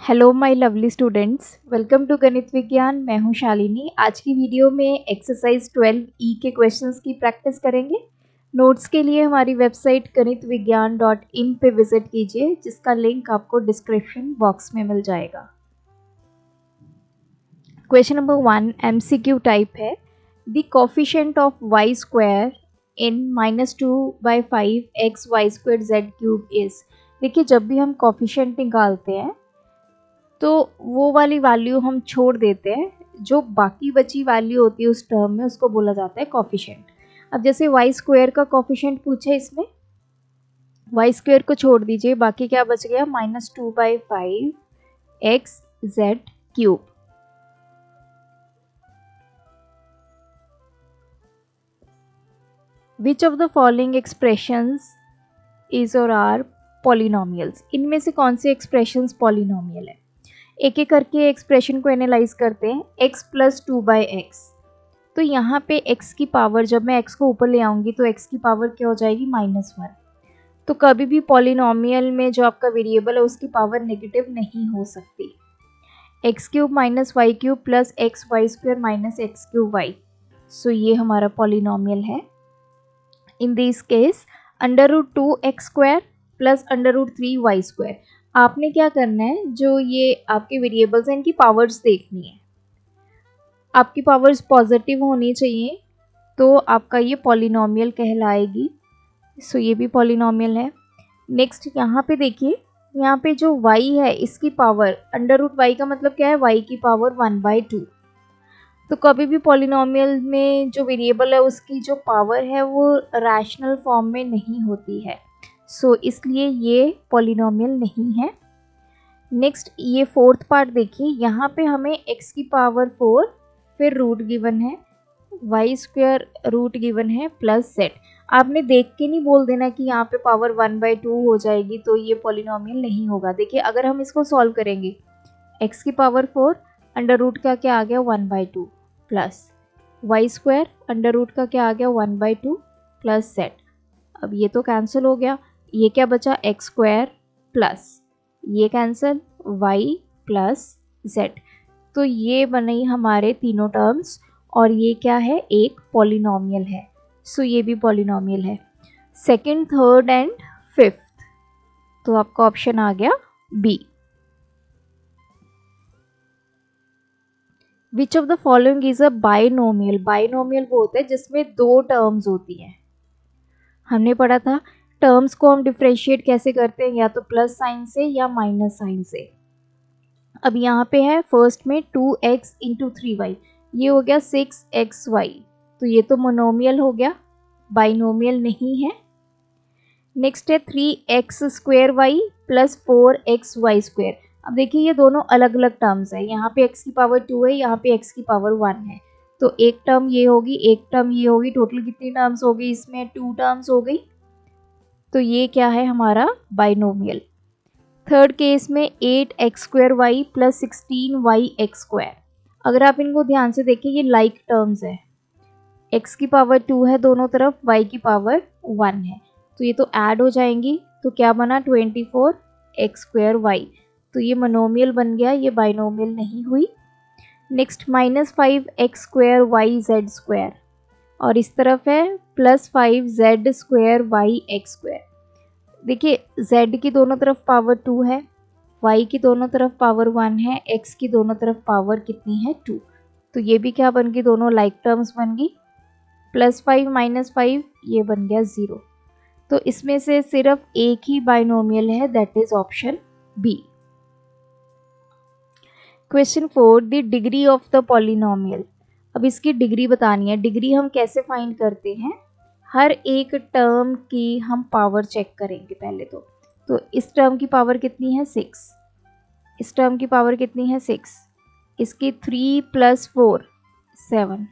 Hello my lovely students, welcome to Ganit Vigyan. मैं हूं शालिनी। आज की वीडियो में एक्सरसाइज 12 के क्वेश्चंस की प्रैक्टिस करेंगे। नोट्स के लिए हमारी वेबसाइट ganitviggyan.in पे विजिट कीजिए, जिसका लिंक आपको डिस्क्रिप्शन बॉक्स में मिल जाएगा। क्वेश्चन नंबर 1 MCQ टाइप है। The coefficient of y square in -2/5 x y square z cube is. देखिए, जब भी हम कोफिशिएंट निकालते हैं तो वो वाली वैल्यू हम छोड़ देते हैं, जो बाकी बची वैल्यू होती है उस टर्म में उसको बोला जाता है कोफिशिएंट। अब जैसे वाई स्क्वायर का कोफिशिएंट पूछे, इसमें वाई स्क्वायर को छोड़ दीजिए, बाकी क्या बच गया -2/5 x Z cube. Which of the following expressions is और आर पॉलिनोमियल्स। इनमें से कौन से एक्सप्रेशंस पॉलिनोमियल है? एक एक करके एक्सप्रेशन को एनालाइज करते हैं। x प्लस 2/x, तो यहाँ पे x की पावर, जब मैं x को ऊपर ले आऊँगी तो x की पावर क्या हो जाएगी -1। तो कभी भी पॉलिनोमियल में जो आपका वेरिएबल है उसकी पावर नेगेटिव नहीं हो सकती। x cube minus y cube plus x y square minus x cube y, so ये हमारा पॉलिनोमियल है। In this case √2x square plus √3y square. आपने क्या करना है, जो ये आपके वेरिएबल्स हैं इनकी पावर्स देखनी है। आपकी पावर्स पॉजिटिव होनी चाहिए तो आपका ये पॉलिनोमियल कहलाएगी। सो ये भी पॉलिनोमियल है। नेक्स्ट यहाँ पे देखिए, यहाँ पे जो y है इसकी पावर √y का मतलब क्या है, y की पावर 1/2। तो कभी भी पॉलिनोमियल में जो वेरिएबल है उसकी जो पावर है वो रैशनल फॉर्म में नहीं होती है। सो इसलिए ये पॉलिनोमियल नहीं है। नेक्स्ट ये फोर्थ पार्ट देखिए, यहाँ पे हमें x की पावर 4, फिर रूट गिवन है, वाई स्क्वायर रूट गिवन है प्लस z। आपने देख के नहीं बोल देना कि यहाँ पे पावर 1/2 हो जाएगी तो ये पॉलिनोमियल नहीं होगा। देखिए, अगर हम इसको सॉल्व करेंगे, x की पावर 4 अंडर रूट का क्या आ गया 1/2 plus y square under root का क्या आ गया 1/2 प्लस z। अब ये तो कैंसिल हो गया, ये क्या बचा x स्क्वायर प्लस ये कैंसिल y प्लस z। तो ये बनी हमारे तीनों टर्म्स और ये क्या है, एक पॉलिनोमियल है। सो ये भी पॉलिनोमियल है। सेकंड, थर्ड एंड फिफ्थ, तो आपका ऑप्शन आ गया b. Which of the following is a binomial. Binomial वो होता है जिसमें दो टर्म्स होती हैं। हमने पढ़ा था टर्म्स को हम डिफ्रेंशिएट कैसे करते हैं, या तो प्लस साइन से या माइनस साइन से। अब यहाँ पे है फर्स्ट में 2x इंटू 3y, ये हो गया 6xy, तो ये तो मोनोमियल हो गया, बाइनोमियल नहीं है। नेक्स्ट है 3x square Y plus 4xy square. अब देखिए ये दोनों अलग अलग टर्म्स है, यहाँ पे x की पावर 2 है, यहाँ पे x की पावर 1 है, तो एक टर्म ये होगी, एक टर्म ये होगी, टोटल कितनी टर्म्स हो गई, इसमें 2 टर्म्स हो गई। तो ये क्या है हमारा बाइनोमियल। थर्ड केस में 8x square Y plus 16y square. अगर आप इनको ध्यान से देखें, ये लाइक टर्म्स है, x की पावर 2 है दोनों तरफ, y की पावर 1 है, तो ये तो ऐड हो जाएंगी, तो क्या बना 24x स्क्वायर वाई, तो ये मोनोमियल बन गया, ये बाइनोमियल नहीं हुई। Next -5x square y z square, और इस तरफ है +5z square y x square. देखिए z की दोनों तरफ पावर 2 है, y की दोनों तरफ पावर 1 है, x की दोनों तरफ पावर कितनी है 2, तो ये भी क्या बन गई, दोनों लाइक टर्म्स बन गई। +5 -5 ये बन गया 0। तो इसमें से सिर्फ एक ही बाइनोमियल है, that is option b. Question 4 the degree of the polynomial. अब इसकी डिग्री बतानी है। डिग्री हम कैसे फाइंड करते हैं, हर एक टर्म की हम पावर चेक करेंगे पहले तो इस टर्म की पावर कितनी है 6, इस टर्म की पावर कितनी है 6, इसकी 3 + 4 7,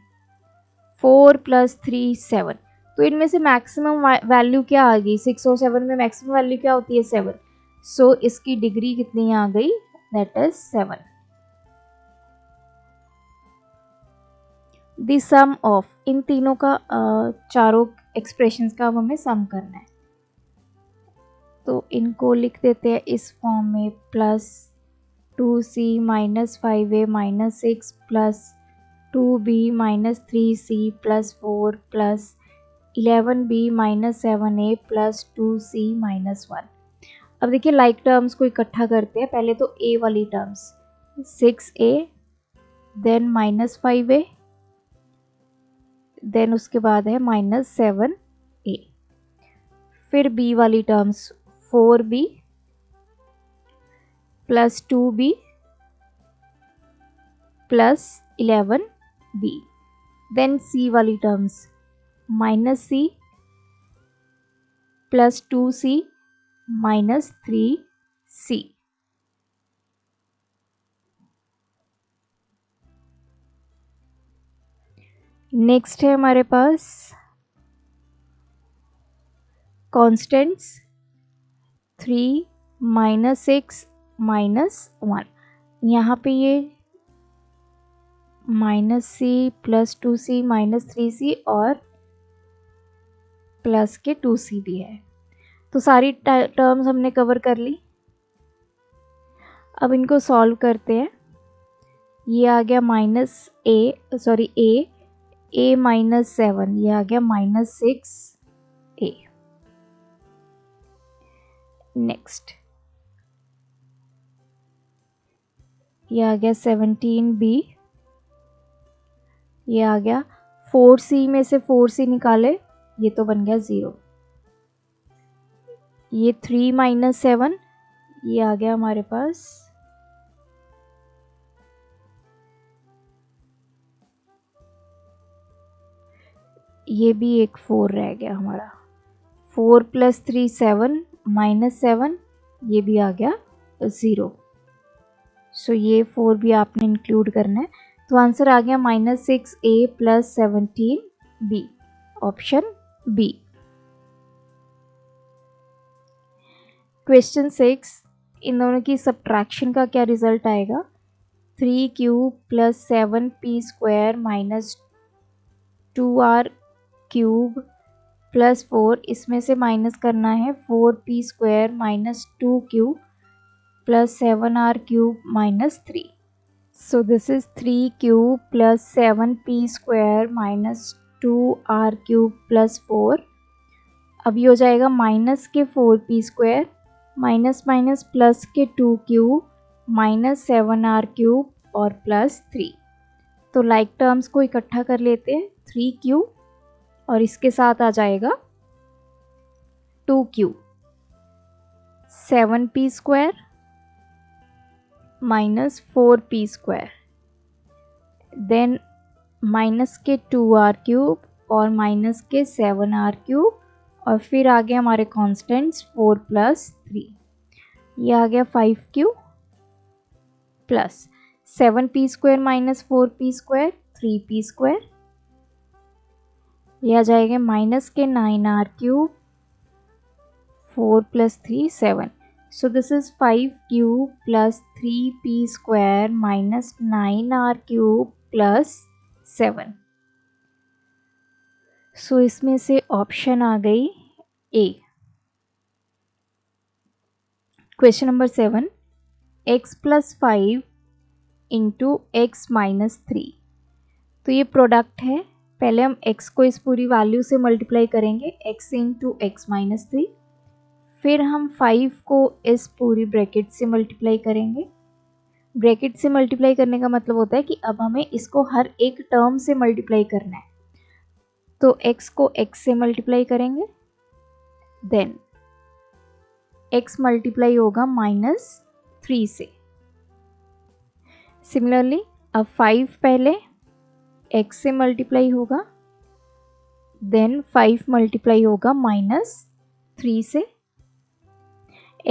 4 + 3 7, तो इनमें से मैक्सिमम वैल्यू क्या आ गई, 6 और 7 में मैक्सिमम वैल्यू क्या होती है 7। सो इसकी डिग्री कितनी आ गई, that is 7। The sum of, इन तीनों का चारों एक्सप्रेशंस का अब हमें सम करना है, तो इनको लिख देते हैं इस फॉर्म में, 2c minus 5a minus 6 plus 2b minus 3c plus 4 plus 11b minus 7a plus 2c minus 1। अब देखिए लाइक टर्म्स को इकट्ठा करते हैं। पहले तो a वाली terms 6a then minus 5a then उसके बाद है माइनस 7a। फिर b वाली terms 4b plus 2b plus 11b। Then c वाली terms minus c plus 2c minus 3c। Next है हमारे पास कॉन्स्टेंट्स 3 माइनस 6 माइनस 1। यहाँ पे ये minus C plus 2c minus 3c और प्लस के 2c भी है। तो सारी टर्म्स हमने कवर कर ली। अब इनको सॉल्व करते हैं। ये आ गया माइनस ए माइनस 7, ये आ गया माइनस 6a। नेक्स्ट ये आ गया 17b, ये आ गया 4c में से 4c निकाले, ये तो बन गया 0। ये 3 माइनस 7, ये आ गया हमारे पास ये भी एक 4 रह गया हमारा। 4 प्लस 3 7 माइनस 7, ये भी आ गया 0। सो ये 4 भी आपने इंक्लूड करना है। तो आंसर आ गया minus 6a plus 17b, option b. Question 6, इन दोनों की सब्ट्रैक्शन का क्या रिजल्ट आएगा। 3 cube plus 7p square minus 2r cube plus 4, इसमें से माइनस करना है 4p square minus 2 cube plus 7r cube minus 3। So this is 3 cube plus 7p square minus 2r cube plus 4। अब ये हो जाएगा माइनस के 4p square minus minus plus के 2 क्यूब माइनस 7r क्यूब और प्लस 3। तो लाइक टर्म्स को इकट्ठा कर लेते हैं। 3 क्यूब और इसके साथ आ जाएगा 2 cube, 7p square minus 4p square, then minus के 2r क्यूब और माइनस के 7r क्यूब, और फिर आ गया हमारे कॉन्स्टेंट्स 4 प्लस 3। ये आ गया 5 cube plus 7p square minus 4p square 3p square, ये आ जाएगा माइनस के 9r cube 4 plus 3 7। So this is 5 cube plus 3p square minus 9r cube plus 7। So इसमें से ऑप्शन आ गई A। Question number 7, x plus 5 into x minus 3। तो ये product है। पहले हम x को इस पूरी वैल्यू से मल्टीप्लाई करेंगे, x इंटू एक्स माइनस 3। फिर हम 5 को इस पूरी ब्रैकेट से मल्टीप्लाई करेंगे। ब्रैकेट से मल्टीप्लाई करने का मतलब होता है कि अब हमें इसको हर एक टर्म से मल्टीप्लाई करना है। तो x को x से मल्टीप्लाई करेंगे, देन x मल्टीप्लाई होगा माइनस 3 से। सिमिलरली अब 5 पहले x से मल्टीप्लाई होगा, देन 5 मल्टीप्लाई होगा माइनस 3 से।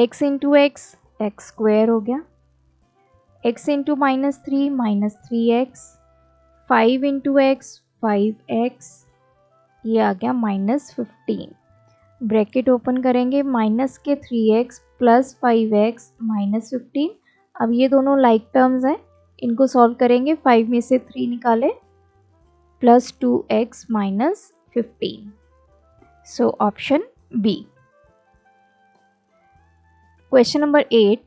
x into x x square हो गया, x into minus 3 minus 3x, 5 into x 5x, ये आ गया माइनस 15। ब्रैकेट ओपन करेंगे, माइनस के 3x प्लस 5x माइनस 15। अब ये दोनों लाइक टर्म्स हैं, इनको सॉल्व करेंगे। 5 में से 3 निकाले, plus 2x minus 15। So option b. Question number 8,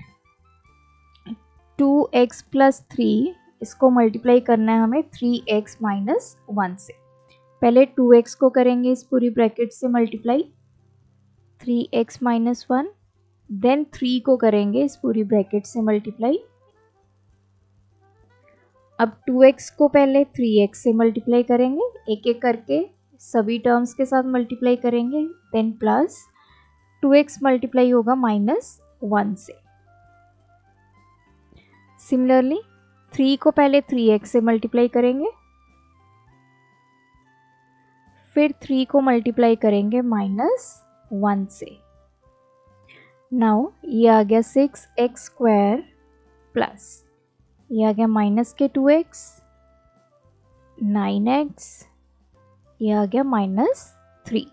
2x प्लस 3, इसको मल्टीप्लाई करना है हमें 3x माइनस 1 से। पहले 2x को करेंगे इस पूरी ब्रैकेट से मल्टीप्लाई 3x माइनस 1, देन 3 को करेंगे इस पूरी ब्रैकेट से मल्टीप्लाई। अब 2x को पहले 3x से मल्टीप्लाई करेंगे, एक एक करके सभी टर्म्स के साथ मल्टीप्लाई करेंगे, देन प्लस 2x मल्टीप्लाई होगा माइनस 1 से। सिमिलरली 3 को पहले 3x से मल्टीप्लाई करेंगे, फिर 3 को मल्टीप्लाई करेंगे माइनस 1 से। नाउ ये आ गया 6x स्क्वायर प्लस ये आ गया माइनस के 2x 9x, ये आ गया minus 3।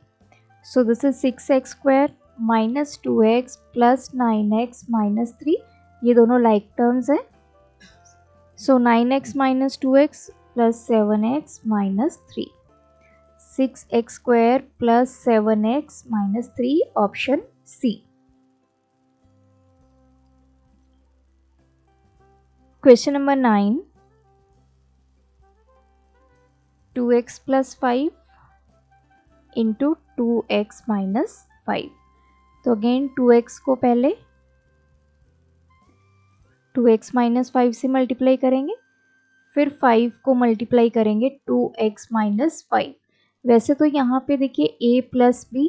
So this is 6x square minus 2x plus 9x minus 3, ये दोनों लाइक टर्म्स है। So 9x minus 2x plus 7x minus 3, 6x square plus 7x minus 3, option c. Question number 9, 2x plus 5 into 2x minus 5। तो again 2x को पहले 2x minus 5 से multiply करेंगे, फिर 5 को मल्टीप्लाई करेंगे 2x माइनस 5। वैसे तो यहाँ पे देखिए a plus b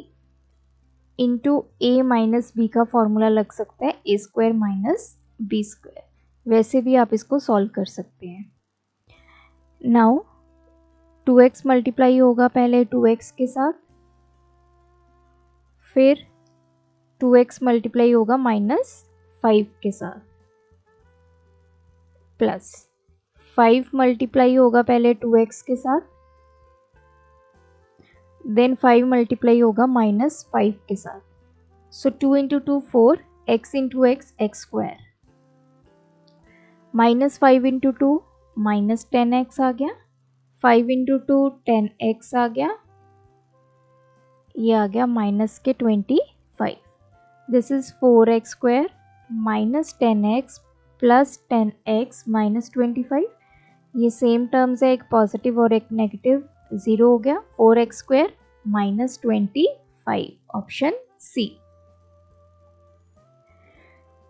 into a minus b का फॉर्मूला लग सकता है, a square minus b square, वैसे भी आप इसको सॉल्व कर सकते हैं। नाउ 2x मल्टीप्लाई होगा पहले 2x के साथ, फिर 2x मल्टीप्लाई होगा माइनस 5 के साथ, प्लस 5 मल्टीप्लाई होगा पहले 2x के साथ, देन 5 मल्टीप्लाई होगा माइनस 5 के साथ। सो 2 into 2 4, x into x x square, minus 5 into 2 minus 10x आ गया, 5 इंटू 2 10x आ गया, ये आ गया माइनस के 25। This is 4x square minus 10x plus 10x minus 25, ये सेम टर्म्स है, एक पॉजिटिव और एक नेगेटिव, 0 हो गया। 4x square minus 25, option c.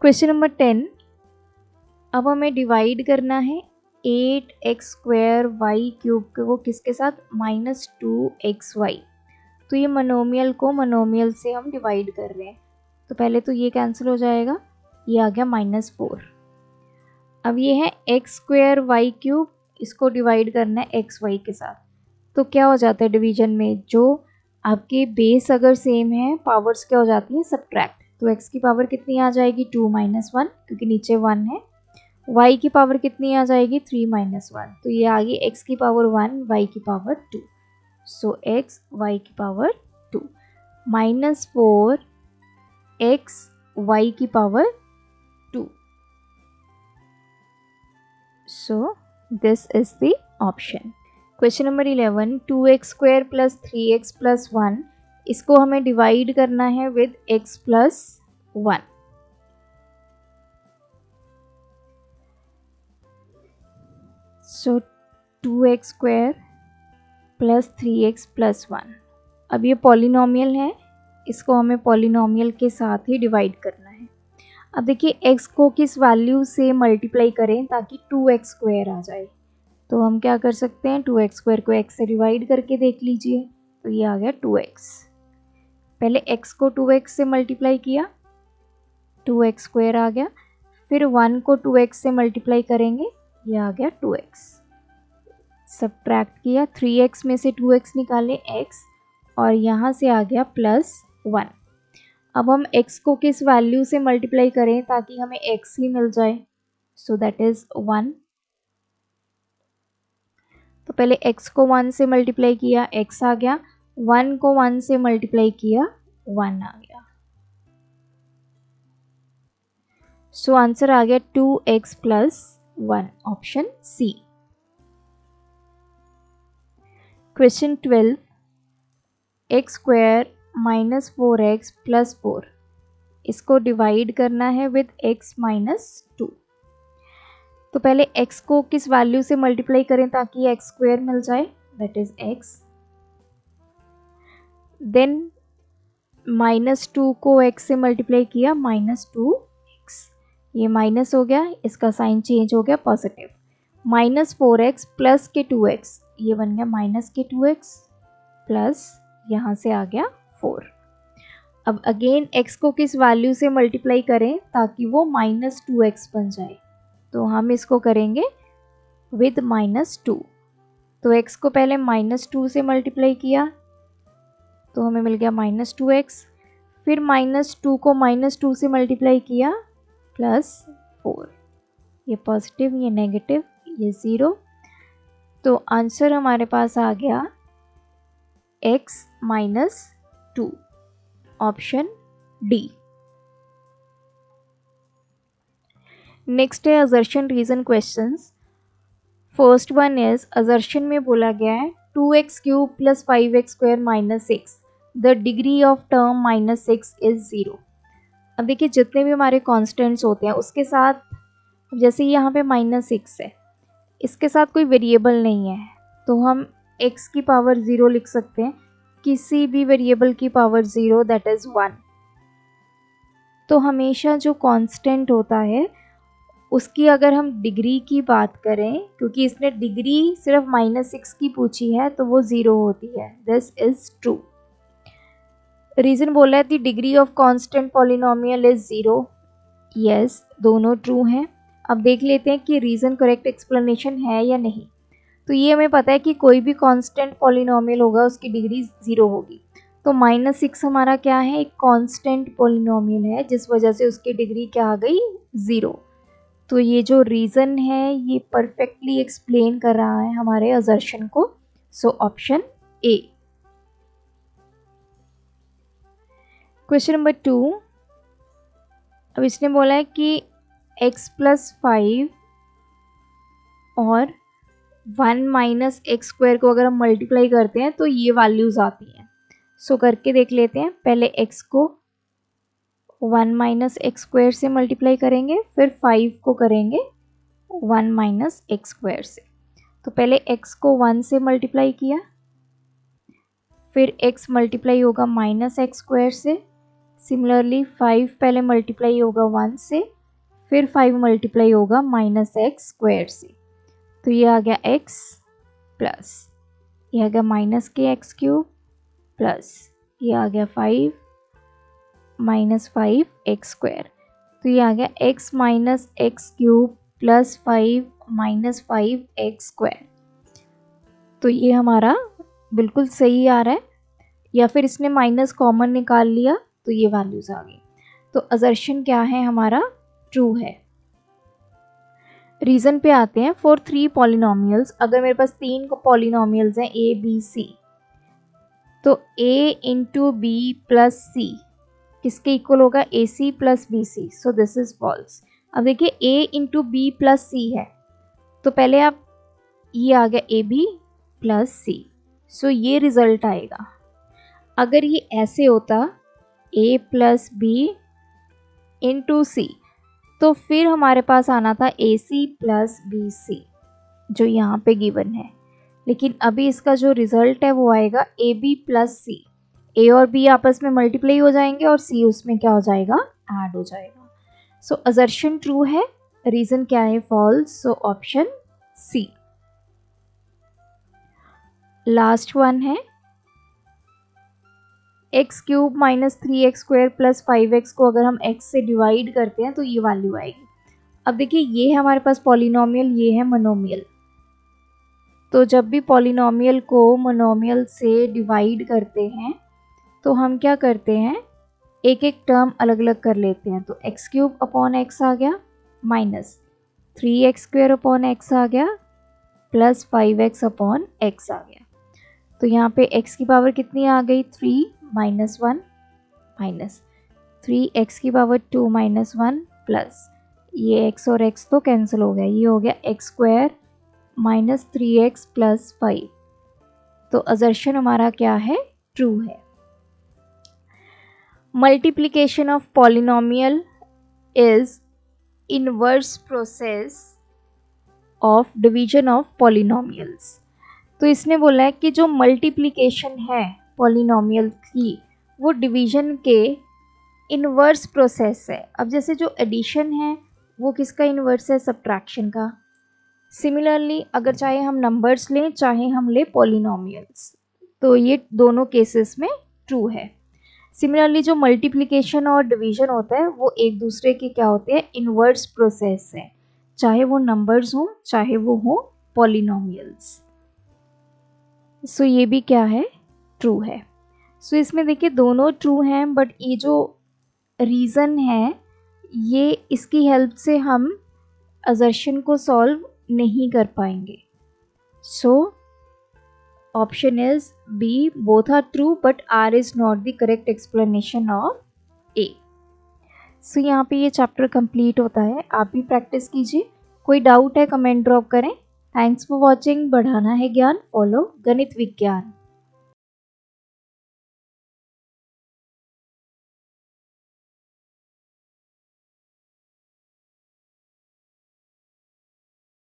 Question number 10, अब हमें डिवाइड करना है 8x स्क्वायर वाई क्यूब को किसके साथ, माइनस 2xy। तो ये मोनोमियल को मोनोमियल से हम डिवाइड कर रहे हैं, तो पहले तो ये कैंसिल हो जाएगा, ये आ गया माइनस 4। अब ये है एक्स स्क्वायर वाई क्यूब, इसको डिवाइड करना है एक्स वाई के साथ, तो क्या हो जाता है डिवीजन में, जो आपके बेस अगर सेम है पावर्स क्या हो जाती हैं, सब्ट्रैक्ट। तो x की पावर कितनी आ जाएगी 2 माइनस 1, क्योंकि नीचे 1 है। y की पावर कितनी आ जाएगी 3 माइनस 1, तो ये आ गई x की पावर 1 y की पावर 2। सो x y की पावर 2 माइनस 4 x y की power 2। So this is the option. Question number 11, 2x square plus 3x plus 1, इसको हमें डिवाइड करना है with x plus 1। So 2x square plus 3x plus 1, अब ये polynomial है, इसको हमें पॉलिनोमियल के साथ ही डिवाइड करना है। अब देखिए x को किस वैल्यू से मल्टीप्लाई करें ताकि 2x स्क्वायर आ जाए, तो हम क्या कर सकते हैं, 2x स्क्वायर को x से डिवाइड करके देख लीजिए, तो ये आ गया 2x। पहले x को 2x से मल्टीप्लाई किया, 2x स्क्वायर आ गया, फिर 1 को 2x से मल्टीप्लाई करेंगे, ये आ गया 2x। सब्ट्रैक्ट किया, 3x में से 2x निकाले x, और यहाँ से आ गया प्लस 1। अब हम x को किस वैल्यू से मल्टीप्लाई करें ताकि हमें x ही मिल जाए, सो दैट इज 1। तो पहले x को 1 से मल्टीप्लाई किया, x आ गया, 1 को 1 से मल्टीप्लाई किया, 1 आ गया। सो आंसर आ गया 2x plus 1, option c. Question 12, x square minus 4x plus 4, इसको डिवाइड करना है विद x माइनस 2। तो पहले x को किस वैल्यू से मल्टीप्लाई करें ताकि x स्क्वायर मिल जाए, दैट इज x। देन -2 को x से मल्टीप्लाई किया, -2x, ये माइनस हो गया, इसका साइन चेंज हो गया पॉजिटिव। -4x प्लस के 2x, ये बन गया माइनस के 2x प्लस यहाँ से आ गया 4। अब अगेन x को किस वैल्यू से मल्टीप्लाई करें ताकि वो -2x बन जाए, तो हम इसको करेंगे विद -2। तो x को पहले -2 से मल्टीप्लाई किया तो हमें मिल गया -2x, फिर -2 को -2 से मल्टीप्लाई किया +4, ये पॉजिटिव, ये नेगेटिव, ये 0। तो आंसर हमारे पास आ गया x - 2, ऑप्शन डी। नेक्स्ट है assertion reason questions. First one is assertion में बोला गया है 2x³ + 5x² - 6, the degree of term -6 is 0। अब देखिए जितने भी हमारे कॉन्स्टेंट्स होते हैं उसके साथ, जैसे यहाँ पे -6 है, इसके साथ कोई वेरिएबल नहीं है तो हम x की पावर 0 लिख सकते हैं, किसी भी वेरिएबल की पावर 0 दैट इज़ 1। तो हमेशा जो कांस्टेंट होता है उसकी अगर हम डिग्री की बात करें, क्योंकि इसने डिग्री सिर्फ -6 की पूछी है तो वो 0 होती है, दिस इज ट्रू। रीज़न बोला है the degree of constant polynomial is 0, yes, दोनों ट्रू हैं। अब देख लेते हैं कि रीज़न करेक्ट एक्सप्लेनेशन है या नहीं। तो ये हमें पता है कि कोई भी कांस्टेंट पॉलिनोमियल होगा उसकी डिग्री 0 होगी, तो -6 हमारा क्या है, एक कांस्टेंट पॉलिनोमियल है जिस वजह से उसकी डिग्री क्या आ गई, 0। तो ये जो रीज़न है ये परफेक्टली एक्सप्लेन कर रहा है हमारे असर्शन को, so option A. Question number 2, अब इसने बोला है कि x + 5 और 1 - x² को अगर हम मल्टीप्लाई करते हैं तो ये वैल्यूज़ आती हैं। सो करके देख लेते हैं। पहले x को 1 - x² से मल्टीप्लाई करेंगे, फिर 5 को करेंगे 1 - x² से। तो पहले x को 1 से मल्टीप्लाई किया, फिर x मल्टीप्लाई होगा -x² से। सिमिलरली 5 पहले मल्टीप्लाई होगा 1 से, फिर 5 मल्टीप्लाई होगा -x² से। तो ये आ गया x प्लस ये आ गया -kx³ प्लस ये आ गया 5 - 5x²। तो ये आ गया x - x³ + 5 - 5x²। तो ये हमारा बिल्कुल सही आ रहा है, या फिर इसने माइनस कॉमन निकाल लिया तो ये वैल्यूज आ गई। तो असर्शन क्या है हमारा, ट्रू है। रीज़न पे आते हैं। फॉर 3 पॉलिनोमियल्स, अगर मेरे पास 3 पॉलिनोमियल्स हैं a b c, तो a × b + c किसके इक्वल होगा, ac + bc, so this is false. अब देखिए a × b + c है, तो पहले आप ये आ गया ab + c, सो ये रिजल्ट आएगा। अगर ये ऐसे होता a + b × c, तो फिर हमारे पास आना था AC + BC जो यहाँ पे गिवन है, लेकिन अभी इसका जो रिजल्ट है वो आएगा AB + C। A और B आपस में मल्टीप्लाई हो जाएंगे और C उसमें क्या हो जाएगा, ऐड हो जाएगा। सो असर्शन ट्रू है, रीज़न क्या है, false, so option C। Last one है x³ - 3x² + 5x को अगर हम x से डिवाइड करते हैं तो ये वैल्यू आएगी। अब देखिए ये है हमारे पास पॉलिनोमियल, ये है मोनोमियल। तो जब भी पॉलिनोमियल को मोनोमियल से डिवाइड करते हैं तो हम क्या करते हैं, एक एक टर्म अलग अलग कर लेते हैं। तो x³ x आ गया, -3x² x आ गया, + 5x x आ गया। तो यहाँ पे x की पावर कितनी आ गई, 3 - 1 माइनस 3x² 2 - 1 प्लस ये x और x तो कैंसिल हो गया, ये हो गया x² - 3x + 5। तो असर्शन हमारा क्या है, ट्रू है। Multiplication of polynomial is inverse process of division of polynomials. तो इसने बोला है कि जो मल्टीप्लिकेशन है पॉलिनोमियल की वो डिवीजन के इन्वर्स प्रोसेस है। अब जैसे जो एडिशन है वो किसका इन्वर्स है, सब्ट्रैक्शन का। सिमिलरली अगर चाहे हम नंबर्स लें चाहे हम ले पॉलिनोमियल्स, तो ये दोनों केसेस में ट्रू है। सिमिलरली जो मल्टीप्लिकेशन और डिवीजन होता है वो एक दूसरे के क्या होते हैं, इन्वर्स प्रोसेस है, चाहे वो नंबर्स हों चाहे वो हो पॉलिनोमियल्स। सो ये भी क्या है, ट्रू है। सो इसमें देखिए दोनों ट्रू हैं, बट ये जो रीज़न है ये इसकी हेल्प से हम असर्शन को सॉल्व नहीं कर पाएंगे। So option is B, both are true but R is not the correct explanation of A. So यहाँ पे ये चैप्टर कंप्लीट होता है। आप भी प्रैक्टिस कीजिए, कोई डाउट है कमेंट ड्रॉप करें। Thanks for watching. बढ़ाना है ज्ञान, फॉलो गणित विज्ञान।